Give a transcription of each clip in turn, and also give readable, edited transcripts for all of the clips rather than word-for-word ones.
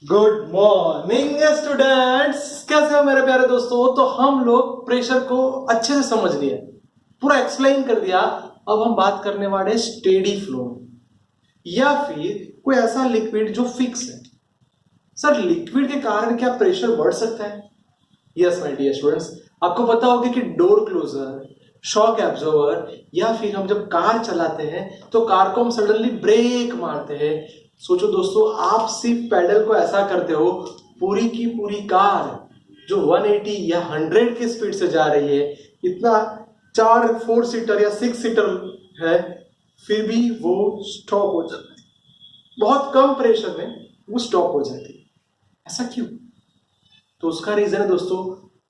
Good morning students, कैसे हो मेरे प्यारे दोस्तों। तो हम लोग प्रेशर को अच्छे से समझ लिए, पूरा एक्सप्लेन कर दिया। अब हम बात करने वाले स्टेडी फ्लो या फिर कोई ऐसा लिक्विड जो फिक्स है। सर, लिक्विड के कारण क्या प्रेशर बढ़ सकता है? यस माय डियर स्टूडेंट्स, आपको पता होगा कि डोर क्लोजर, शॉक एब्जॉर्बर या फिर हम जब कार चलाते हैं तो कार को हम सडनली ब्रेक मारते हैं। सोचो दोस्तों, आप सिर्फ पैडल को ऐसा करते हो, पूरी की पूरी कार जो 180 या 100 की स्पीड से जा रही है, इतना 4 सीटर या 6 सीटर है, फिर भी वो स्टॉप हो जाता है। बहुत कम प्रेशर में वो स्टॉप हो जाती है। ऐसा क्यों? तो उसका रीजन है दोस्तों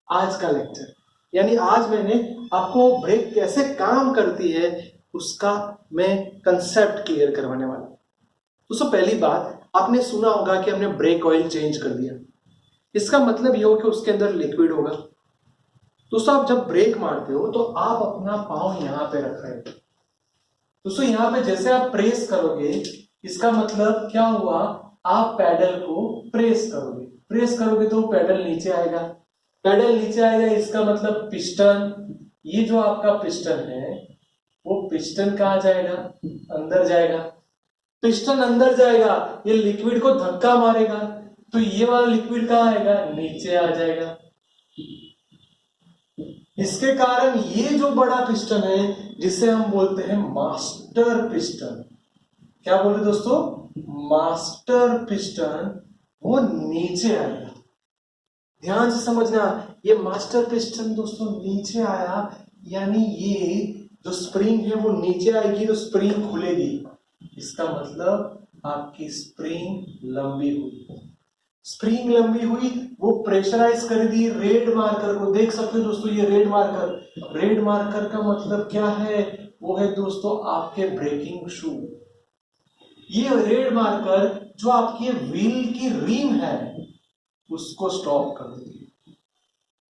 आज का लेक्चर। यानी आज मैंने आपको ब्रेक कैसे काम करती है उसका मैं कंसेप्ट क्लियर करवाने वाला हूं। दोस्तों, पहली बात, आपने सुना होगा कि हमने ब्रेक ऑयल चेंज कर दिया। इसका मतलब यह हो कि उसके अंदर लिक्विड होगा। दोस्तों, आप जब ब्रेक मारते हो तो आप अपना पाँव यहां पे रख रहे हो। दोस्तों, यहां पे जैसे आप प्रेस करोगे, इसका मतलब क्या हुआ, आप पैडल को प्रेस करोगे। प्रेस करोगे तो पैडल नीचे आएगा। पैडल नीचे आएगा, इसका मतलब पिस्टन, ये जो आपका पिस्टन है वो पिस्टन कहाँ जाएगा? अंदर जाएगा। पिस्टन अंदर जाएगा, ये लिक्विड को धक्का मारेगा, तो ये वाला लिक्विड कहाँ आएगा? नीचे आ जाएगा। इसके कारण ये जो बड़ा पिस्टन है जिसे हम बोलते हैं मास्टर पिस्टन, क्या बोलते दोस्तों? मास्टर पिस्टन, वो नीचे आएगा। ध्यान से समझना, ये मास्टर पिस्टन दोस्तों नीचे आया, यानी ये जो स्प्रिंग है वो नीचे आएगी तो स्प्रिंग खुलेगी। इसका मतलब आपकी स्प्रिंग लंबी हुई। स्प्रिंग लंबी हुई, वो प्रेशराइज कर दी रेड मार्कर को। देख सकते हो दोस्तों, ये रेड मार्कर, रेड मार्कर का मतलब क्या है? वो है दोस्तों आपके ब्रेकिंग शू। ये रेड मार्कर जो आपकी व्हील की रिम है उसको स्टॉप कर देगी।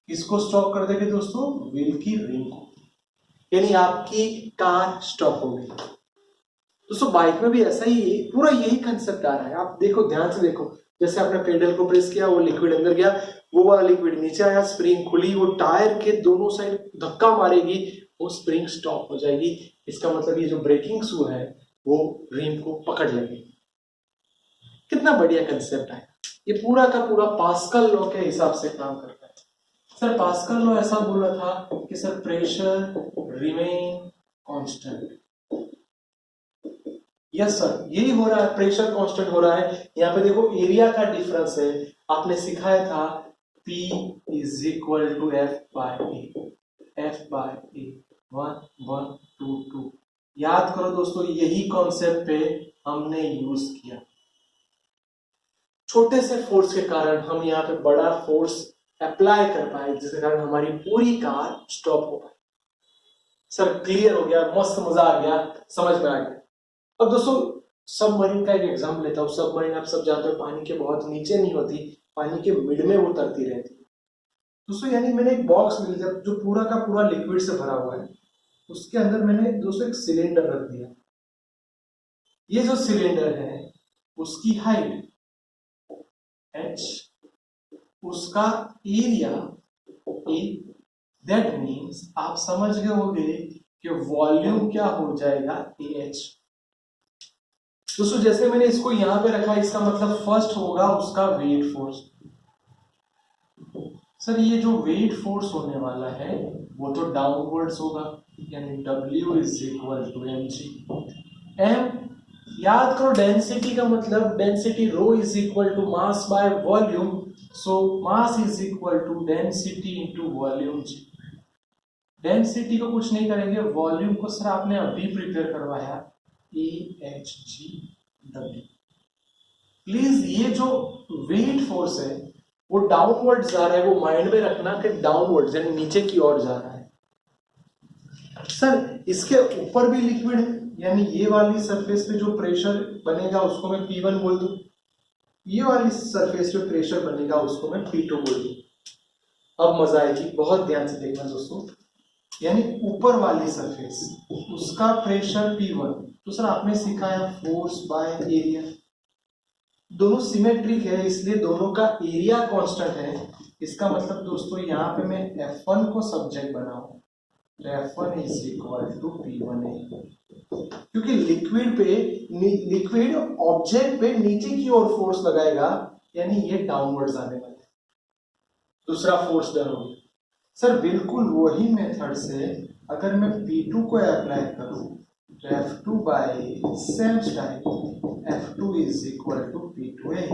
किसको स्टॉप कर देगी दोस्तों? व्हील की रिम को। यानी आपकी कार स्टॉप हो गई। दोस्तों, बाइक में भी ऐसा ही पूरा यही कंसेप्ट आ रहा है। आप देखो, ध्यान से देखो, जैसे आपने पेडल को प्रेस किया, वो लिक्विड अंदर गया, वो वाला लिक्विड नीचे आया, स्प्रिंग खुली, वो टायर के दोनों साइड धक्का मारेगी, वो स्प्रिंग स्टॉप हो जाएगी। इसका मतलब ये जो ब्रेकिंग शू है वो रिम को पकड़ लेगी। कितना बढ़िया कंसेप्ट है। ये पूरा का पूरा पास्कल लॉ के हिसाब से काम करता है। सर, पास्कल लॉ ऐसा बोला था कि sir pressure remain constant. Yes sir, यही हो रहा है, प्रेशर कांस्टेंट हो रहा है। यहाँ पे देखो, एरिया का डिफरेंस है। आपने सिखाया था P is equal to F by A, F by A, 1 1 2 2। याद करो दोस्तों, यही कॉन्सेप्ट पे हमने यूज किया। छोटे से फोर्स के कारण हम यहाँ पे बड़ा फोर्स अप्लाई कर पाए, जिसके कारण हमारी पूरी कार स्टॉप हो पाई। सर, क्लियर हो गया, मस्त मजा आ गया, समझ में आ गया। अब दोस्तों, सबमरीन का एक एग्जाम्पल लेता हूँ। सबमरीन आप सब जानते हो पानी के बहुत नीचे नहीं होती, पानी के मिड में वो तरती रहती है। दोस्तों, यानी मैंने एक बॉक्स मिल गया जो पूरा का पूरा लिक्विड से भरा हुआ है। उसके अंदर मैंने दोस्तों एक सिलेंडर रख दिया। ये जो सिलेंडर है उसकी हाइट h, उसका एरिया a, दैट मीन्स आप समझ गए होंगे कि वॉल्यूम क्या हो जाएगा? AH। दोस्तों, जैसे मैंने इसको यहां पे रखा, इसका मतलब फर्स्ट होगा उसका वेट फोर्स। सर, ये जो वेट फोर्स होने वाला है वो तो डाउनवर्ड्स होगा, यानी W is equal to mg। m, याद करो, डेंसिटी का मतलब density rho is equal to mass by volume. So mass is equal to density into volume g. डेंसिटी को कुछ नहीं करेंगे, वॉल्यूम को सर आपने अभी प्रिपेयर करवाया, AHGW। प्लीज, ये जो वेट फोर्स है वो डाउनवर्ड जा रहा है, वो माइंड में रखना कि डाउनवर्ड यानी नीचे की ओर जा रहा है। सर, इसके ऊपर भी लिक्विड है, यानी ये वाली सरफेस पे जो प्रेशर बनेगा उसको मैं P1 बोल दूं, ये वाली सरफेस पे प्रेशर बनेगा उसको मैं P2 बोल दूं। अब मजा आएगी, बहुत ध्यान से देखना दोस्तों। यानी ऊपर वाली सरफेस उसका प्रेशर P1, तो सर आपने सिखाया फोर्स बाय एरिया। दोनों सिमेट्रिक है, इसलिए दोनों का एरिया कांस्टेंट है। इसका मतलब दोस्तों यहाँ पे मैं F1 को सब्जेक्ट बनाऊं, F1 is equal to P1A, क्योंकि लिक्विड ऑब्जेक्ट पे नीचे की ओर फोर्स लगाएगा, यानी ये डाउनवर्ड्स आने वाला है, दूसरा फोर्स डर हो गया। सर बिल्कुल वही मेथड से अगर मैं P2 को अप्लाई करूं, F2 by same time F2 is equal to P2A,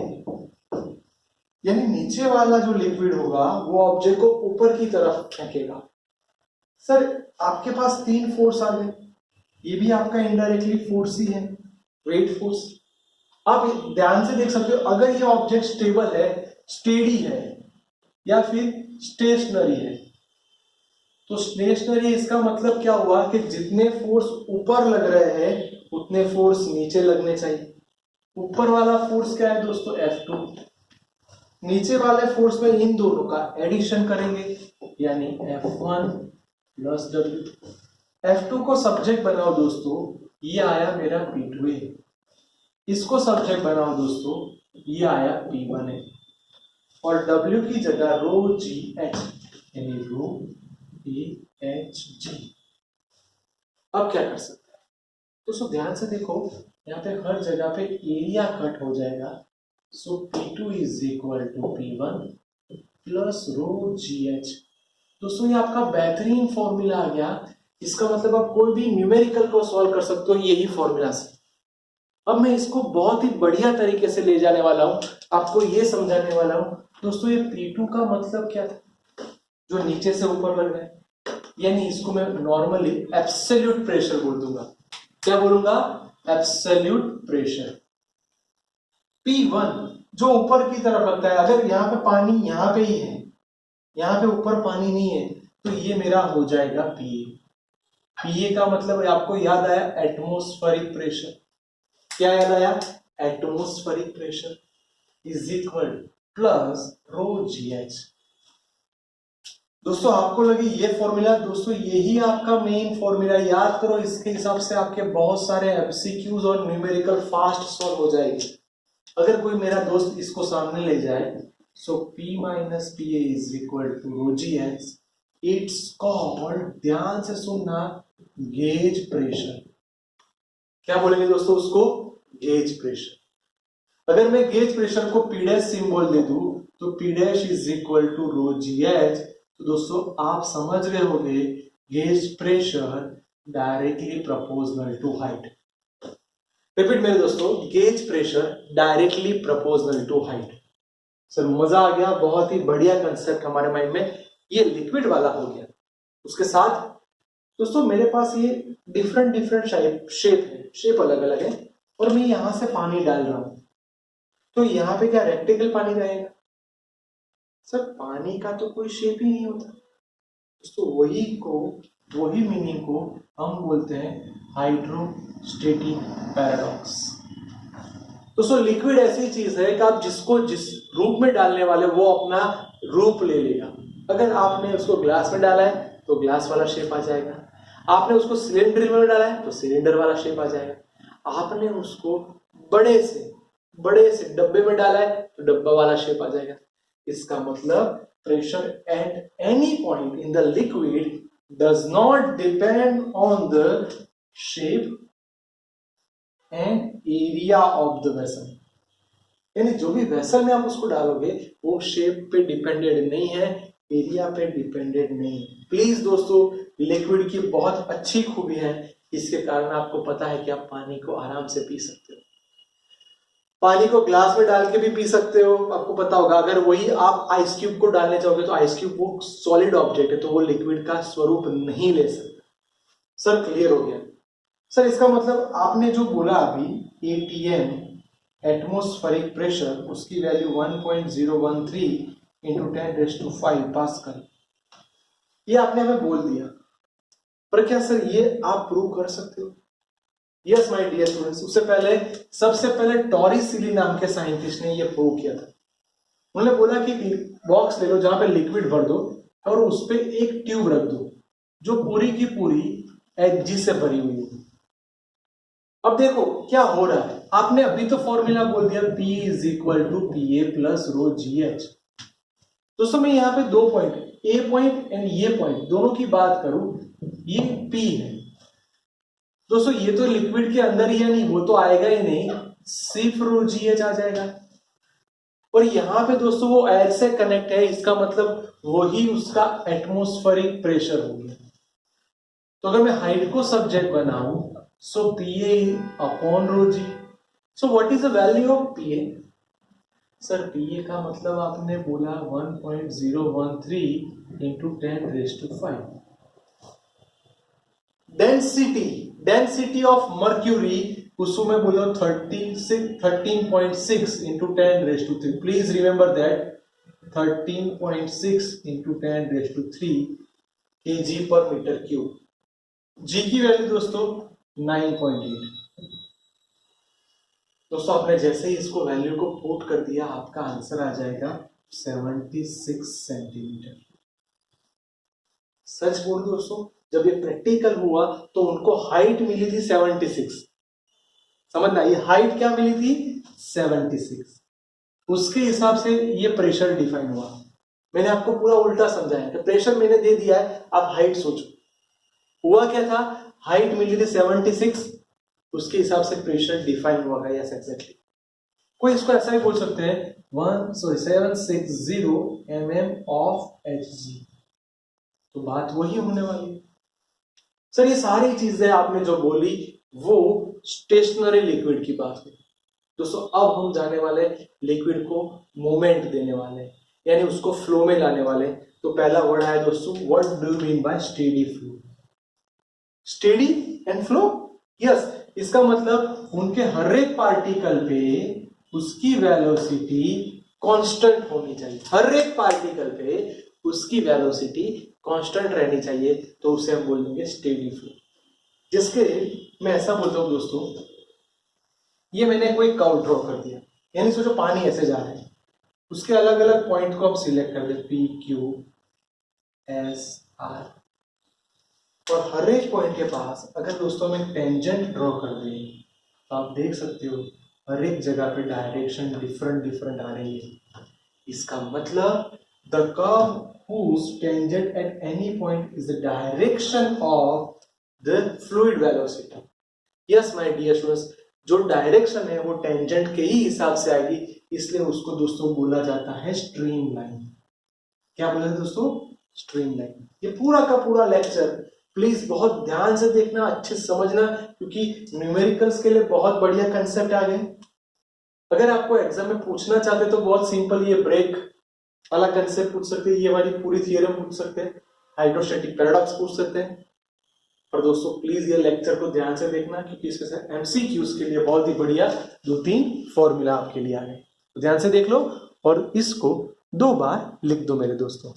यानी नीचे वाला जो लिक्विड होगा वो ऑब्जेक्ट को ऊपर की तरफ फेंकेगा। सर आपके पास तीन फोर्स आ गए, ये भी आपका इनडायरेक्टली फोर्स ही है, वेट फोर्स। आप ध्यान से देख सकते हो, अगर ये ऑब्जेक्ट स्टेबल है, स्टेडी है, या फिर स्टेशनरी है, तो स्टेशनरी इसका मतलब क्या हुआ कि जितने फोर्स ऊपर लग रहे हैं उतने फोर्स नीचे लगने चाहिए। ऊपर वाला फोर्स क्या है दोस्तों, F2, नीचे वाले फोर्स में इन दोनों का एडिशन करेंगे, यानी F1 प्लस W। F2 को सब्जेक्ट बनाओ दोस्तों, ये आया मेरा P2A, इसको सब्जेक्ट बनाओ दोस्तों, ये आया P1A, और W की जगह रो जी एच, यानी रो EHG। अब क्या कर सकते हैं दोस्तों, ध्यान से देखो, यहाँ पे हर जगह पे एरिया कट हो जाएगा। So P2 is equal to P1 plus rho GH। दोस्तों ये आपका बेहतरीन फॉर्मूला आ गया, इसका मतलब आप कोई भी न्यूमेरिकल को सॉल्व कर सकते हो यही फॉर्मूला से। अब मैं इसको बहुत ही बढ़िया तरीके से ले जाने वाला हूं, आपको ये समझाने वाला हूं। दोस्तों ये P2 का मतलब क्या था, जो नीचे से ऊपर लग रहा है, यानी इसको मैं नॉर्मली एब्सोल्यूट प्रेशर बोल दूंगा। क्या बोलूंगा, एब्सोल्यूट प्रेशर। P1 जो ऊपर की तरफ लगता है, अगर यहाँ पे पानी यहाँ पे ही है, यहाँ पे ऊपर पानी नहीं है, तो ये मेरा हो जाएगा PA। PA का मतलब आपको याद आया, एटमॉस्फेरिक प्रेशर। क्या याद आया, atmospheric pressure is equal plus rho GH। दोस्तों आपको लगे ये फॉर्मूला, दोस्तों यही आपका मेन फॉर्मूला, याद करो, इसके हिसाब से आपके बहुत सारे एमसीक्यूज और न्यूमेरिकल फास्ट सॉल्व हो जाएगी। अगर कोई मेरा दोस्त इसको सामने ले जाए, so P minus PA is equal to rho GH, it's called, ध्यान से सुनना, गेज प्रेशर। क्या बोलेंगे दोस्तों उसको, गेज प्रेशर। अगर मैं गेज प्रेशर को P डैश सिंबल दे दूं, तो P dash is equal to rho GH। तो दोस्तों आप समझ गए होंगे, gauge pressure directly proportional to height. Repeat मेरे दोस्तों, gauge pressure directly proportional to height. Sir मजा आ गया, बहुत ही बढ़िया कंसेप्ट हमारे माइंड में, ये लिक्विड वाला हो गया। उसके साथ दोस्तों मेरे पास ये डिफरेंट शेप है, शेप अलग अलग है, और मैं यहां से पानी डाल रहा हूं, तो यहाँ पे क्या रेक्टेंगल पानी रहेगा। सर पानी का तो कोई शेप ही नहीं होता दोस्तों, वही मीनिंग को हम बोलते हैं हाइड्रोस्टेटिक पैराडॉक्स। दोस्तों लिक्विड ऐसी चीज है कि आप जिसको जिस रूप में डालने वाले वो अपना रूप ले लेगा। अगर आपने उसको ग्लास में डाला है तो ग्लास वाला शेप आ जाएगा, आपने उसको सिलेंडर में डाला है तो सिलेंडर वाला शेप आ जाएगा, आपने उसको बड़े से डब्बे में डाला है तो डब्बा वाला शेप आ जाएगा। इसका मतलब pressure at any point in the liquid does not depend on the shape and area of the vessel, यानी जो भी वेसल में आप उसको डालोगे वो शेप पे डिपेंडेंट नहीं है, एरिया पे डिपेंडेंट नहीं। प्लीज दोस्तों लिक्विड की बहुत अच्छी खूबी है, इसके कारण आपको पता है कि आप पानी को आराम से पी सकते हो, पानी को ग्लास में डाल के भी पी सकते हो, आपको पता होगा। अगर वही आप आइस क्यूब को डालने चाहोगे तो आइस क्यूब वो सॉलिड ऑब्जेक्ट है, तो वो लिक्विड का स्वरूप नहीं ले सकता। सर क्लियर हो गया। सर इसका मतलब आपने जो बोला अभी ATM एटमॉस्फेरिक प्रेशर, उसकी वैल्यू 1.013 इंटू 10⁵ पास्कल, ये आपने हमें बोल दिया, पर क्या सर ये आप प्रूव कर सकते हो? यस माय डियर स्टूडेंट्स, उससे पहले सबसे पहले टॉरिसिली नाम के साइंटिस्ट ने ये प्रूव किया था। उन्होंने बोला कि बॉक्स ले लो जहां पे लिक्विड भर दो और उस पे एक ट्यूब रख दो जो पूरी की पूरी एचजी से भरी हुई हो। अब देखो क्या हो रहा है, आपने अभी तो फॉर्मूला बोल दिया P is equal to P A plus rho G H. दोस्तों मैं यहाँ पे दो पॉइंट, ए पॉइंट एंड ये पॉइंट दोनों की बात करूं, ये P है दोस्तों, ये तो लिक्विड के अंदर ही है, नहीं वो तो आएगा ही नहीं, सिर्फ रो जी एच आ जाएगा। और यहां पे दोस्तों वो एयर से कनेक्ट है, इसका मतलब वही उसका एटमॉस्फेरिक प्रेशर हो गया। तो अगर मैं हाइट को सब्जेक्ट बनाऊं, so P A upon rho G. So what is the value of P A? Sir P A का मतलब आपने बोला 1.013 इंटू 10⁵. डेंसिटी ऑफ मर्क्यूरी उसको मैं बोला 13.6 into 10⁵. Please remember that 13.6 into 10⁵ kg पर मीटर क्यूब। जी की वैल्यू दोस्तों 9.8। दोस्तों आपने जैसे ही इसको वैल्यू को पुट कर दिया, आपका आंसर आ जाएगा 76 सेंटीमीटर। सच बोल दोस्तों, जब ये प्रैक्टिकल हुआ तो उनको हाइट मिली थी 76, समझना ये हाइट क्या मिली थी 76, उसके हिसाब से ये प्रेशर डिफाइन हुआ। मैंने आपको पूरा उल्टा समझाया कि प्रेशर मैंने दे दिया है, आप हाइट सोचो। हुआ क्या था, हाइट मिली थी 76, उसके हिसाब से प्रेशर डिफाइन हुआ है। Yes exactly. कोई इसको ऐसा भी बोल सकते हैं 760 mm ऑफ Hg। तो बात वही होने वाली है। सर ये सारी चीजें आपने जो बोली वो स्टेशनरी लिक्विड की बात है। दोस्तों अब हम जाने वाले लिक्विड को मूवमेंट देने वाले, यानी उसको फ्लो में लाने वाले। तो पहला वर्ड है दोस्तों, what do you mean by steady flow? Steady and flow, yes. इसका मतलब उनके हर एक पार्टिकल पे उसकी वेलोसिटी कांस्टेंट होनी चाहिए, हर एक पार्टिकल पे उसकी वेलोसिटी कांस्टेंट रहनी चाहिए, तो उसे हम बोलेंगे स्टेडी फ्लो। जिसके मैं ऐसा बोलता हूं दोस्तों, ये मैंने कोई कर्व ड्रॉ कर दिया, यानी सोचो पानी ऐसे जा रहा है, उसके अलग अलग पॉइंट को हम सिलेक्ट कर दे, पी क्यू एस आर, और हर एक पॉइंट के पास अगर दोस्तों में टेंजेंट ड्रॉ कर दें तो आप देख सकते हो हर एक जगह पे डायरेक्शन डिफरेंट आ रही है। इसका मतलब the curve whose tangent at any point is the direction of the fluid velocity. Yes my dear students, जो डायरेक्शन है वो टेंजेंट के ही हिसाब से आएगी, इसलिए उसको दोस्तों बोला जाता है स्ट्रीम लाइन। क्या बोला दोस्तों? Stream line. ये पूरा का पूरा लेक्चर प्लीज बहुत ध्यान से देखना, अच्छे से समझना, क्योंकि न्यूमेरिकल्स के लिए बहुत बढ़िया कंसेप्ट आ गए। अगर आपको एग्जाम में पूछना चाहते तो बहुत सिंपल, ये ब्रेक वाला कंसेप्ट पूछ सकते हैं, ये वाली पूरी थ्योरम पूछ सकते हैं, हाइड्रोस्टैटिक पैराडॉक्स पूछ सकते हैं। पर दोस्तों प्लीज ये लेक्चर को ध्यान से देखना, क्योंकि इसमें से एमसीक्यूज के लिए बहुत ही बढ़िया 2-3 फॉर्मूला आपके लिए आ गए। तो ध्यान से देख लो और इसको 2 बार लिख दो मेरे दोस्तों।